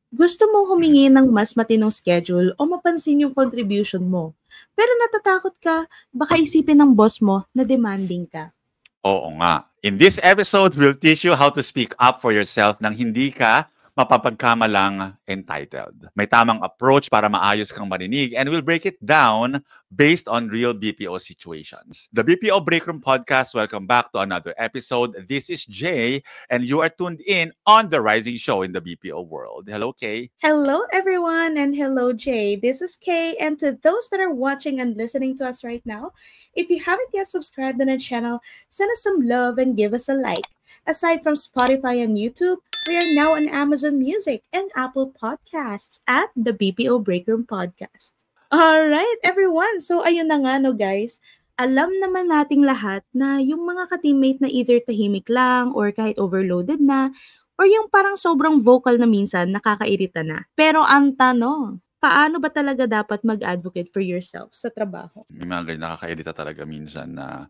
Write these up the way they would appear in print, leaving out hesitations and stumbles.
Gusto mo Mm. humingi ng mas matinong schedule o mapansin yung contribution mo. Pero natatakot ka, baka isipin ng boss mo na demanding ka. Oo nga. In this episode, we'll teach you how to speak up for yourself nang hindi ka mapapagkamalang entitled. May tamang approach para maayos kang marinig and we'll break it down based on real BPO situations. The BPO Break Room Podcast, welcome back to another episode. This is Jay and you are tuned in on the rising show in the BPO world. Hello, Kay. Hello everyone and hello Jay. This is Kay, and to those that are watching and listening to us right now, if you haven't yet subscribed on our channel, send us some love and give us a like. Aside from Spotify and YouTube, we are now on Amazon Music and Apple Podcasts at the BPO Breakroom Podcast. Alright everyone, so ayun na nga no guys, alam naman nating lahat na yung mga ka-teammate na either tahimik lang or kahit overloaded na, or yung parang sobrang vocal na minsan nakakairita na. Pero ang tanong, paano ba talaga dapat mag-advocate for yourself sa trabaho? May mga ganyan nakakairita talaga minsan na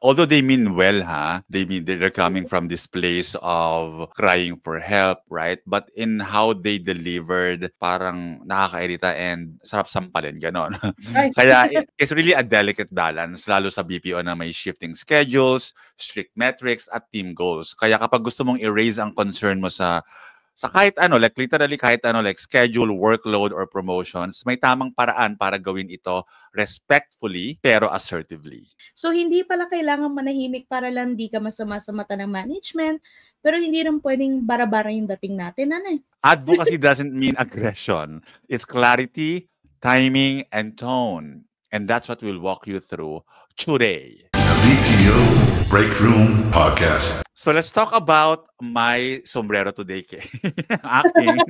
although they mean well they're coming from this place of crying for help, right? But in how they delivered, parang nakakairita and sarap sampalin, ganon. Ay, Kaya it's really a delicate balance, lalo sa BPO na may shifting schedules, strict metrics, at team goals. Kaya kapag gusto mong i-raise ang concern mo sa kahit ano, like literally kahit ano, like schedule, workload, or promotions, may tamang paraan para gawin ito respectfully pero assertively. so hindi pala kailangan manahimik para lang di ka masama sa mata ng management, pero hindi rin pwedeng bara-bara yung dating natin, ano eh. Advocacy doesn't mean aggression. It's clarity, timing, and tone. And that's what we'll walk you through today. The BPO Break Room Podcast. So let's talk about my sombrero today, Kay. Aking.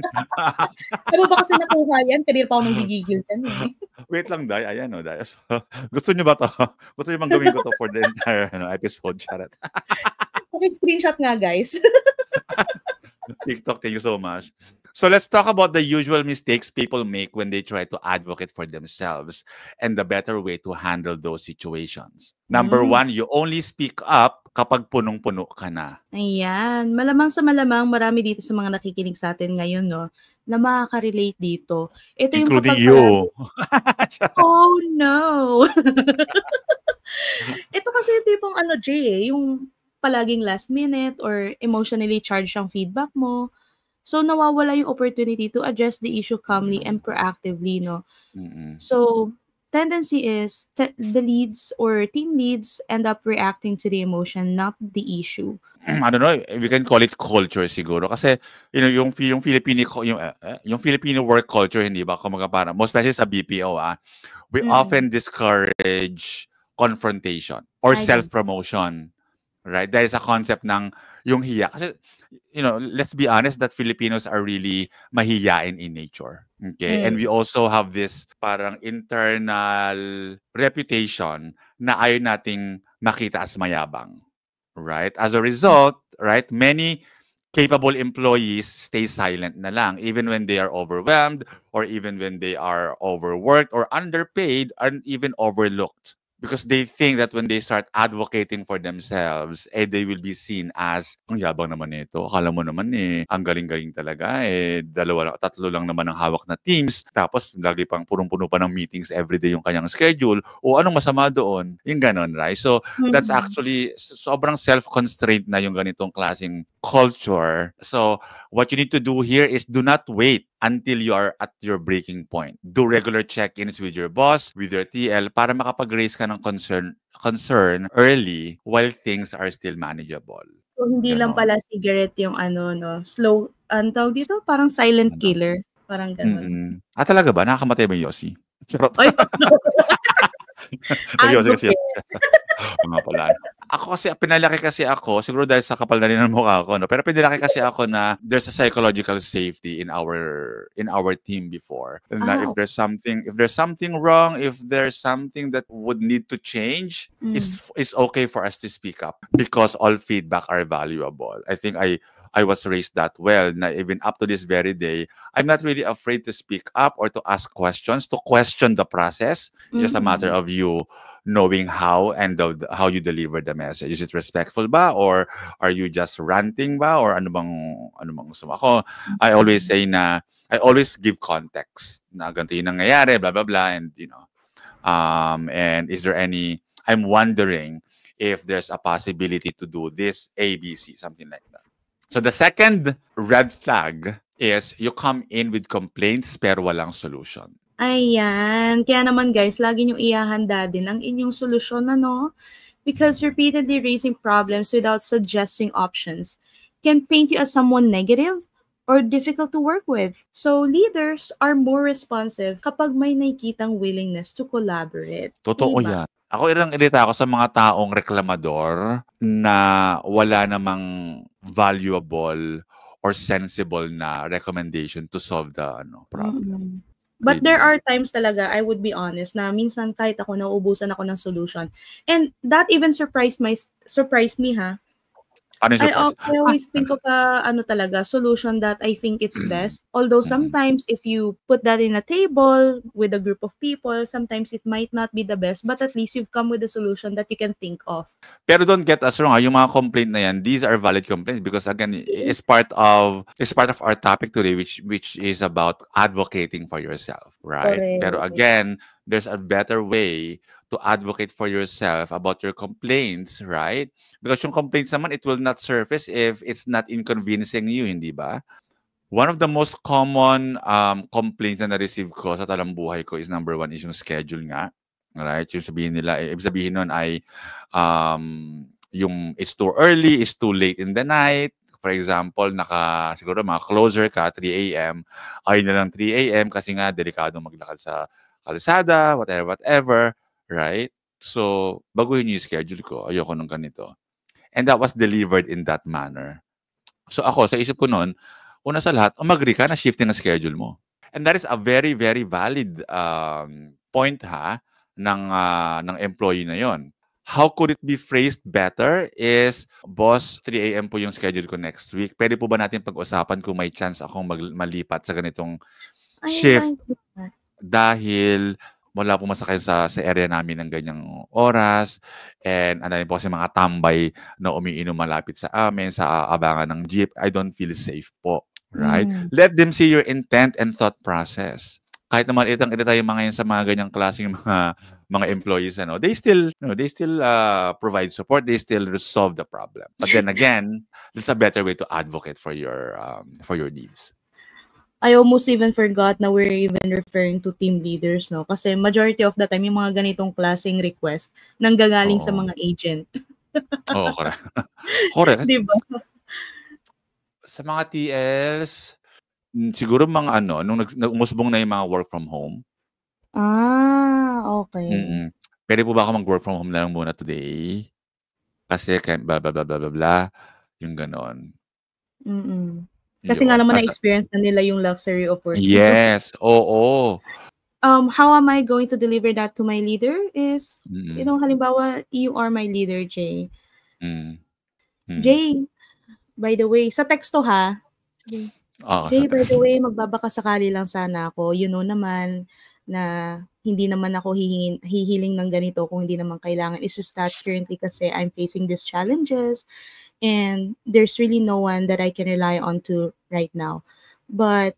Ano ba kasi nakuha yan? Kanina pa ako nang gigigil dyan eh. Wait lang, Day. Ayan, Day. So, gusto niyo ba to? Gusto niyo bang gawin ko to for the entire episode? Charot. Okay, screenshot nga guys. TikTok, thank you so much. So let's talk about the usual mistakes people make when they try to advocate for themselves and the better way to handle those situations. Number one, you only speak up kapag punong-puno ka na. Ayan, malamang sa malamang marami dito sa mga nakikinig sa atin ngayon, no, na makaka-relate dito. Ito yung Including kapag you. oh no! Ito kasi yung tipong ano, Jay, yung palaging last minute or emotionally charged ang feedback mo. So, nawawala yung opportunity to address the issue calmly and proactively, no? Mm-mm. So, tendency is the leads or team leads end up reacting to the emotion, not the issue. I don't know, we can call it culture siguro kasi yung Filipino work culture, hindi ba, kumaga parang most especially sa BPO, we often discourage confrontation or I agree. self-promotion, right? There is a concept ng yung hiya kasi let's be honest that Filipinos are really mahiyain in nature. Okay? And we also have this parang internal reputation na ayaw nating makita as mayabang. Right? As a result, right, many capable employees stay silent na lang even when they are overwhelmed or even when they are overworked or underpaid and even overlooked. Because they think that when they start advocating for themselves, they will be seen as, ang yabang naman nito. Akala mo naman ang galing-galing talaga. Tatlo lang naman ang hawak na teams. Tapos, lagi pang punong-puno pa ng meetings everyday yung kanyang schedule. O anong masama doon? Yung ganon, right? So, that's actually, sobrang self-constraint na yung ganitong klaseng culture. So, what you need to do here is do not wait until you are at your breaking point. Do regular check-ins with your boss, with your TL, para makapag-raise ka ng concern early while things are still manageable. So, hindi lang pala cigarette yung slow, ang tawag dito, parang silent killer. Parang gano'n. Talaga ba? Nakakamatay ba yung Yossi? Charot. Ay, Yossi kasi. Mga pala. Pinalaki kasi ako, siguro dahil sa kapal na rin ng mukha ko, no? Pero pinalaki kasi ako na there's a psychological safety in our team before. And if there's something wrong, if there's something that would need to change, it's okay for us to speak up because all feedback are valuable. I think I was raised that well. Na even up to this very day, I'm not really afraid to speak up or to ask questions, to question the process. It's just a matter of you knowing how and how you deliver the message. Is it respectful ba or are you just ranting ba or ano bang gusto mo? Ako, I always say na I always give context na ganito yung nangyayari, blah, blah, blah, and, and is there any, I'm wondering if there's a possibility to do this, ABC, something like that. So the second red flag is you come in with complaints pero walang solution. Ayan. Kaya naman guys, lagi nyo ihahanda din ang inyong solusyon, ano? Because repeatedly raising problems without suggesting options can paint you as someone negative or difficult to work with. So leaders are more responsive kapag may nakikitang willingness to collaborate. Totoo Diba? yan. Ako irita ako sa mga taong reklamador na wala namang valuable or sensible na recommendation to solve the problem. But Really. there are times talaga, I would be honest, na minsan kahit ako nauubusan ako ng solution. And that even surprised me, ha? Ano yung I surprise? always think of a solution that I think it's best. Although sometimes if you put that in a table with a group of people, sometimes it might not be the best, but at least you've come with a solution that you can think of. Pero don't get us wrong, yung mga complaint na yan, these are valid complaints because again, it's part of our topic today, which is about advocating for yourself, right? Correct. Pero again, there's a better way to advocate for yourself about your complaints, right? Because yung complaints naman, it will not surface if it's not inconveniencing you, hindi ba? One of the most common complaints na na-receive ko sa talambuhay ko is number one is yung schedule nga. Right? Yung sabihin nila, ibig sabihin nun ay yung it's too early, it's too late in the night. For example, siguro mga closer ka, 3 a.m. Ay na lang 3 a.m. kasi nga delikado maglakad sa kalsada, whatever. Right? So, baguhin yung schedule ko. Ayoko nung ganito. And that was delivered in that manner. So ako, sa isip ko nun, una sa lahat, umagri ka na shifting ang schedule mo. And that is a very, very valid point ng employee na yon. How could it be phrased better is, boss, 3 a.m. po yung schedule ko next week. Pwede po ba natin pag-usapan kung may chance akong malipat sa ganitong shift dahil wala po masakay sa area namin ng ganyang oras and ano po kasi mga tambay na umiinom malapit sa amin sa abangan ng jeep. I don't feel safe po. Right? Let them see your intent and thought process. Kahit naman itang-irita yung mga yan sa mga ganyang klaseng mga employees, they still provide support, they still resolve the problem. But then again, there's a better way to advocate for your needs. I almost even forgot na we're even referring to team leaders, no? Kasi majority of the time, yung mga ganitong klaseng request nanggagaling sa mga agent. Oo, correct. Correct. Diba? Sa mga TLs, siguro mga nung umusbong na yung mga work from home. Okay. Pwede po ba ako mag-work from home na lang muna today? Kasi blah, blah, blah, blah, blah, blah. Yung ganon. Kasi nga naman na-experience na nila yung luxury of work. Yes, oo. How am I going to deliver that to my leader is, halimbawa, you are my leader, Jay. Jay, by the way, sa texto ha. Jay, by the way, magbabaka sakali lang sana ako. You know naman na hindi naman ako hihiling ng ganito kung hindi naman kailangan. It's just that currently kasi I'm facing these challenges. And there's really no one that I can rely on to right now. But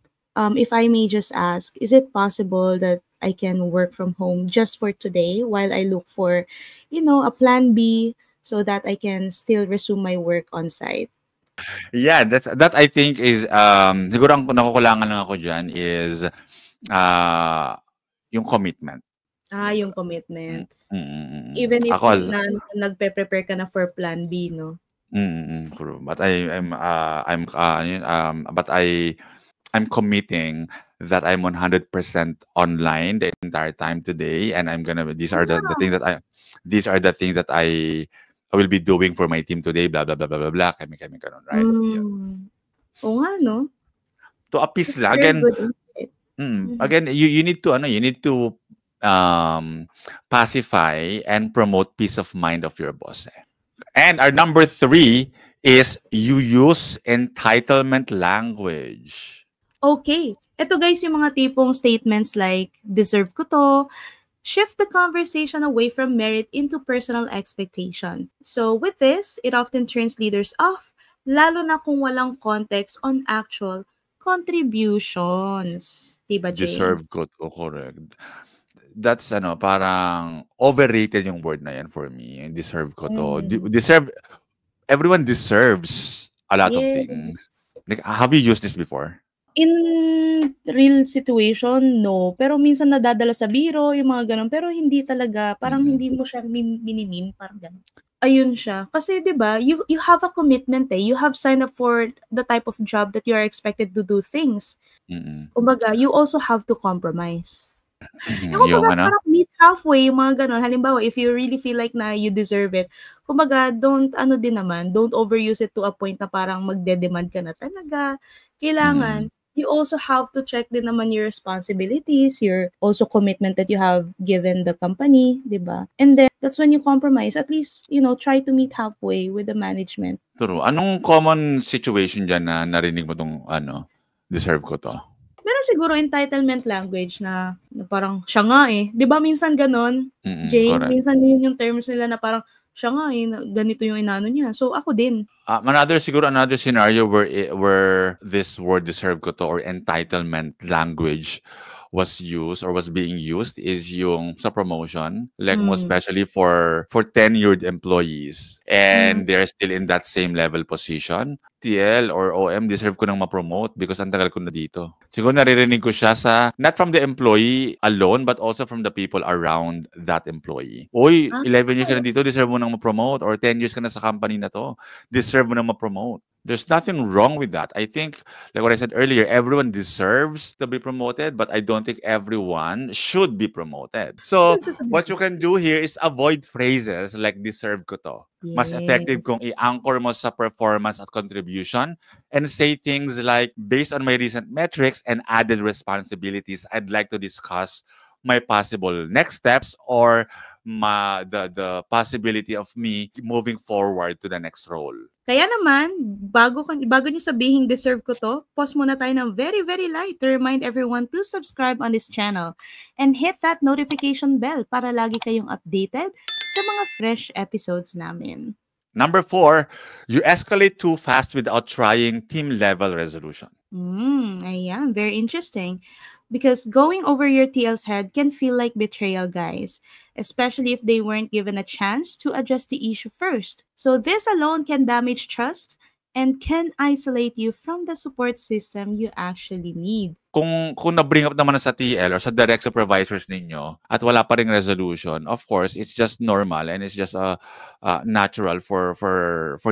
if I may just ask, is it possible that I can work from home just for today while I look for, a plan B so that I can still resume my work on site? Yeah, that I think is siguro ang nakukulangan lang ako diyan is yung commitment. Yung commitment. Even if nagpe-prepare ka na for plan B, no? True. But I'm committing that I'm 100% online the entire time today, and these are the things that I will be doing for my team today. Blah blah blah blah blah blah. Kami kanon, right? Oo nga, no? To appease lang again. Again, you need to pacify and promote peace of mind of your boss. And our number 3 is you use entitlement language. Okay. Ito guys, yung mga tipong statements like, deserve ko to, shift the conversation away from merit into personal expectation. So with this, it often turns leaders off, lalo na kung walang context on actual contributions. Diba, Jay? Deserve ko to, correct. That's parang overrated yung word na yan for me. Deserve ko to. Mm. Everyone deserves a lot of things. Yes. Like, have you used this before? In real situation, no. Pero minsan nadadala sa biro, yung mga gano'n. Pero hindi talaga, parang Mm. hindi mo siya minimin, parang gano'n. Ayun siya. Kasi 'di ba, you have a commitment eh. You have signed up for the type of job that you are expected to do things. Mm. Kumbaga, you also have to compromise. Yung Yung kumbaga parang meet halfway, yung mga gano'n. Halimbawa, if you really feel like na you deserve it, kumbaga don't din naman, don't overuse it to a point na parang magde-demand ka na talaga. Kailangan, Mm. you also have to check din naman your responsibilities, your also commitment that you have given the company, 'di ba? And then that's when you compromise. At least, try to meet halfway with the management. True. Anong common situation diyan na narinig mo 'tong deserve ko 'to? Meron siguro entitlement language na parang siya nga eh. 'Di ba minsan gano'n, Jay? Correct. Minsan yun yung terms nila na parang siya nga eh, ganito yung inano niya. So ako din. Another scenario where this word deserve ko to or entitlement language was used or was being used is yung sa promotion, like most Mm. especially for tenured employees Mm. and they're still in that same level position. TL or OM, deserve ko nang ma-promote because ang tagal ko na dito. Siguro naririnig ko siya not from the employee alone but also from the people around that employee. Uy, Ah, 11 years ka na dito, deserve mo nang ma-promote, or 10 years ka na sa company na to, deserve mo nang ma-promote. There's nothing wrong with that. I think, like what I said earlier, everyone deserves to be promoted, but I don't think everyone should be promoted. So, yun sasabihin what ko. you can do here is avoid phrases like deserve ko to. Mas effective Yes. kung i-anchor mo sa performance at contribution and say things like, based on my recent metrics and added responsibilities, I'd like to discuss my possible next steps or the possibility of me moving forward to the next role. Kaya naman, bago niyo sabihin deserve ko to, pause muna tayo ng very, very light to remind everyone to subscribe on this channel and hit that notification bell para lagi kayong updated sa mga fresh episodes namin. Number 4, you escalate too fast without trying team-level resolution. Ayan, very interesting. Because going over your TL's head can feel like betrayal, guys, especially if they weren't given a chance to address the issue first. So this alone can damage trust and can isolate you from the support system you actually need. Kung na-bring up naman sa TL or sa direct supervisors ninyo at wala pa ring resolution, of course, it's just normal and it's just natural for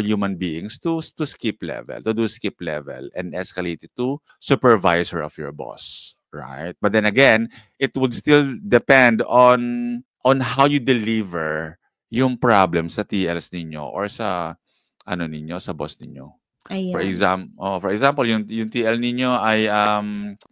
human beings to skip level, to do skip level and escalate it to supervisor of your boss, right? But then again, it would still depend on how you deliver yung problem sa TLs ninyo or sa sa boss ninyo. For Ayan. example, yung TL ninyo ay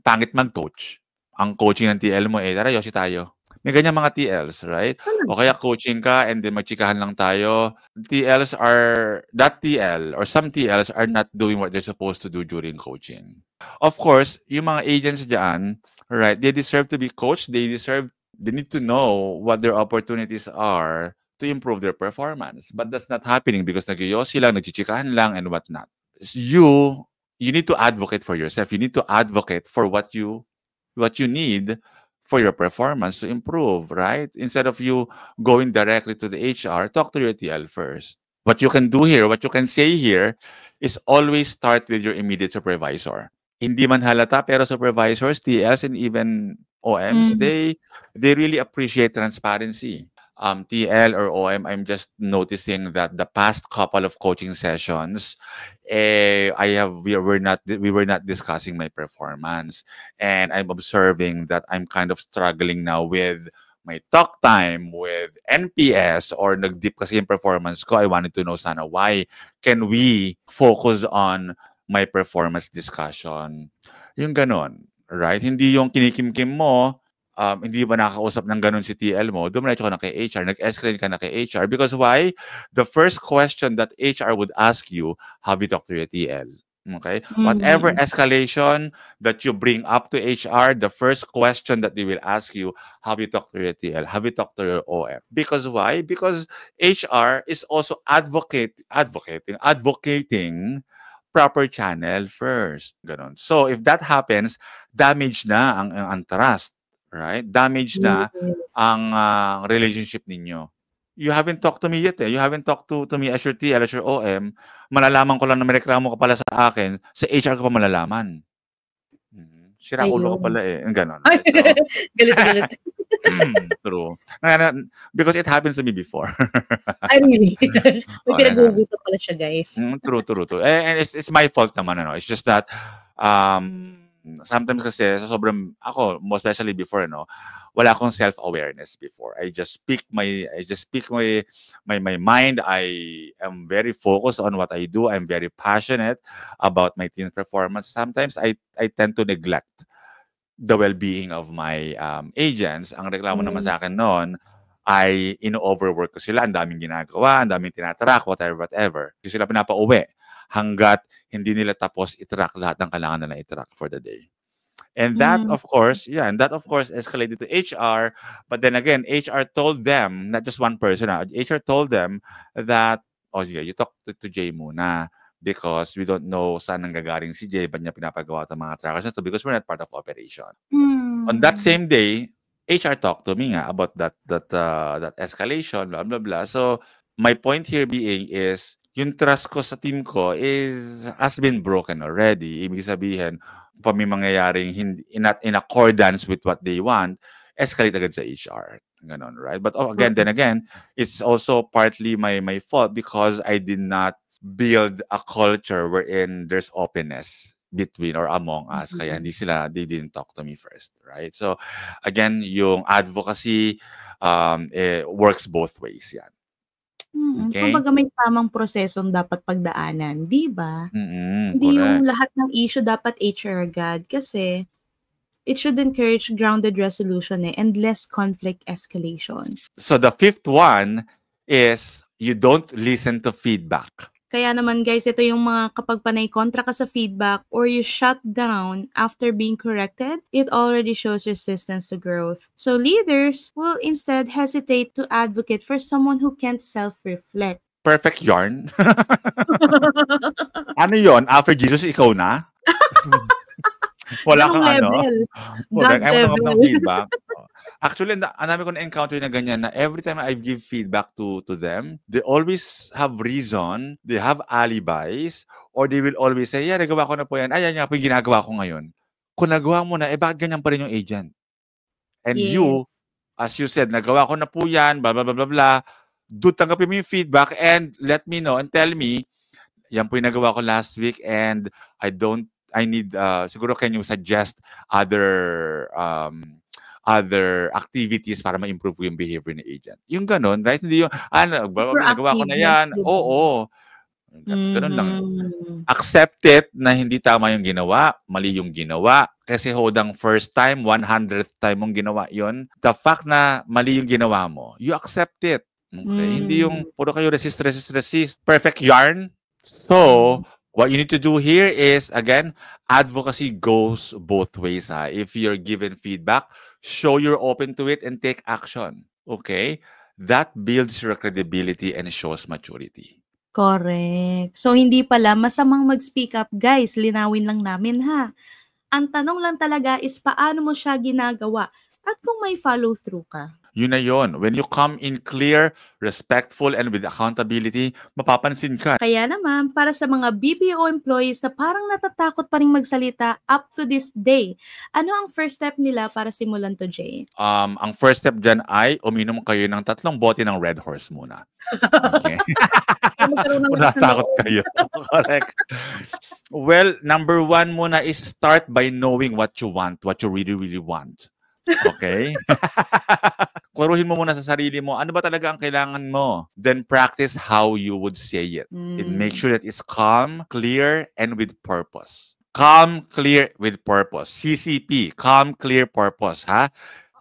pangit mag-coach. Ang coaching ng TL mo tara yosi tayo. May ganyan mga TLs, right? O kaya coaching ka and then magchikahan lang tayo. That TL or some TLs are not doing what they're supposed to do during coaching. Of course, yung mga agents diyan, right, they deserve to be coached. They need to know what their opportunities are to improve their performance. But that's not happening because nagyoyosi lang, nagchichikahan lang, and whatnot. You need to advocate for yourself. You need to advocate for what you need for your performance to improve, right? Instead of you going directly to the HR, talk to your TL first. What you can do here, what you can say here, is always start with your immediate supervisor. Hindi man halata, pero supervisors, TLs, and even OMs, they really appreciate transparency. TL or OM, I'm just noticing that the past couple of coaching sessions, we were not discussing my performance, and I'm observing that I'm kind of struggling now with my talk time with NPS or nag-dip kasi yung performance ko. I wanted to know sana why. Can we focus on my performance discussion? Yung ganon, right? Hindi yung kinikimkim mo, hindi ba nakakausap ng ganun si TL mo, dumiretso ka na kay HR, nag-escalate ka na kay HR. Because why? The first question that HR would ask you, have you talked to your TL? Okay? Whatever escalation that you bring up to HR, the first question that they will ask you, have you talked to your TL? Have you talked to your OM? Because why? Because HR is also advocating proper channel first. Ganon. So, if that happens, damage na ang trust. Right? Damage na Yes. ang relationship ninyo. You haven't talked to me yet eh. You haven't talked to me as your TL, as your OM. Malalaman ko lang na may reklamo ka pala sa akin, sa HR ko pa malalaman. Sira ulo ka Ayun. pala eh. Ganon, Ay, right? So, galit na galit. true. Because it happens to me before. Ay, really? May Oh, that happens. pinagugutom pala siya, guys. True. And it's my fault naman, ano. It's just that, sometimes kasi, sa sobrang, ako, most especially before, wala akong self-awareness before. I just speak my mind. I am very focused on what I do. I'm very passionate about my team's performance. Sometimes I tend to neglect the well-being of my agents. Ang reklamo naman sa akin noon ay ino-overwork ko sila. Ang daming ginagawa, ang daming tinatrack, whatever. Hindi sila pinapauwi hanggat hindi nila tapos itrack lahat ng kailangan nila itrack for the day. And that, of course, escalated to HR. But then again, HR told them, not just one person, HR told them that, you talk to Jay muna because we don't know saan nanggagaling si Jay, ba't niya pinapagawa itong mga trackers na to because we're not part of operation. On that same day, HR talked to me nga about that escalation, blah, blah, blah. So, my point here being is, yung trust ko sa team ko has been broken already. Ibig sabihin, pa may mangyayaring not in accordance with what they want, escalate agad sa HR. Ganon, right? But then again, it's also partly my fault because I did not build a culture wherein there's openness between or among us. Kaya they didn't talk to me first, right? So, again, yung advocacy works both ways yan. Okay? Kumbaga may tamang prosesong dapat pagdaanan, di ba? Hindi Correct. yung lahat ng issue dapat HR agad kasi it should encourage grounded resolution and less conflict escalation. So the fifth one is you don't listen to feedback. Kaya naman guys, ito yung mga kapag panay kontra ka sa feedback or you shut down after being corrected, it already shows resistance to growth. So leaders will instead hesitate to advocate for someone who can't self-reflect. Perfect yarn. Ano yon? After Jesus, ikaw na? Wala kang level? God ayaw level. ng feedback. Actually, ang dami ko na-encounter na ganyan na every time I give feedback to them, they always have reason, they have alibis, or they will always say, yeah, nagawa ko na po yan. Ay, yan nga po yung ginagawa ko ngayon. Kung nagawa mo na, bakit ganyan pa rin yung agent? And you, as you said, nagawa ko na po yan, blah, blah, blah, blah, blah. Tanggapin mo yung feedback and let me know and tell me, yan po yung nagawa ko last week and I need, siguro can you suggest other activities para ma-improve yung behavior ng agent. Yung ganun, right? Hindi yung, nagawa ko na yan. Oo. Ganun lang. Accept it na hindi tama yung ginawa, mali yung ginawa. Kasi hodang first time, 100th time mong ginawa yon. The fact na mali yung ginawa mo, you accept it. Okay? Hindi yung puro kayo resist. Perfect yarn. So, what you need to do here is, again, advocacy goes both ways. If you're given feedback, show you're open to it and take action. Okay? That builds your credibility and shows maturity. Correct. So, hindi pala masamang mag-speak up. Guys, linawin lang namin ha. Ang tanong lang talaga is paano mo siya ginagawa at kung may follow-through ka. Yun na yun. When you come in clear, respectful, and with accountability, mapapansin ka. Kaya naman, para sa mga BPO employees na parang natatakot pa rin magsalita up to this day, ano ang first step nila para simulan to, Jay? Ang first step dyan ay uminom kayo ng 3 bote ng Red Horse muna. Okay? Kung natakot kayo. Correct. Well, number 1 muna is start by knowing what you want, what you really, really want. Okay? Klaruhin mo muna sa sarili mo, ano ba talaga ang kailangan mo? Then practice how you would say it. And make sure that it's calm, clear, and with purpose. Calm, clear, with purpose. CCP, calm, clear, purpose.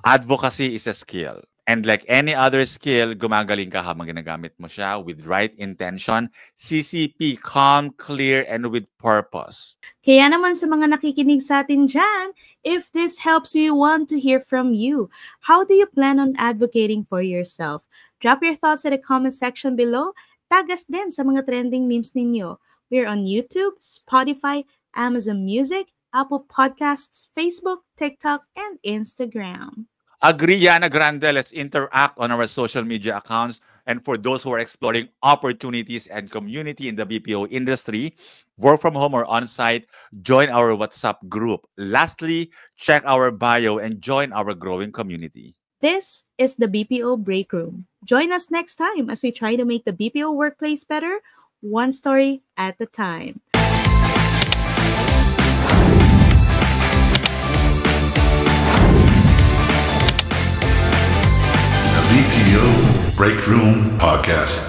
Advocacy is a skill. And like any other skill, gumagaling ka habang ginagamit mo siya with right intention. CCP, calm, clear, and with purpose. Kaya naman sa mga nakikinig sa atin dyan, if this helps you, we want to hear from you. How do you plan on advocating for yourself? Drop your thoughts in the comment section below. Tag us din sa mga trending memes ninyo. We're on YouTube, Spotify, Amazon Music, Apple Podcasts, Facebook, TikTok, and Instagram. Agree, Yana Grande. Let's interact on our social media accounts. And for those who are exploring opportunities and community in the BPO industry, work from home or on site, join our WhatsApp group. Lastly, check our bio and join our growing community. This is the BPO Break Room. Join us next time as we try to make the BPO workplace better, one story at a time. The BPO Break Room Podcast.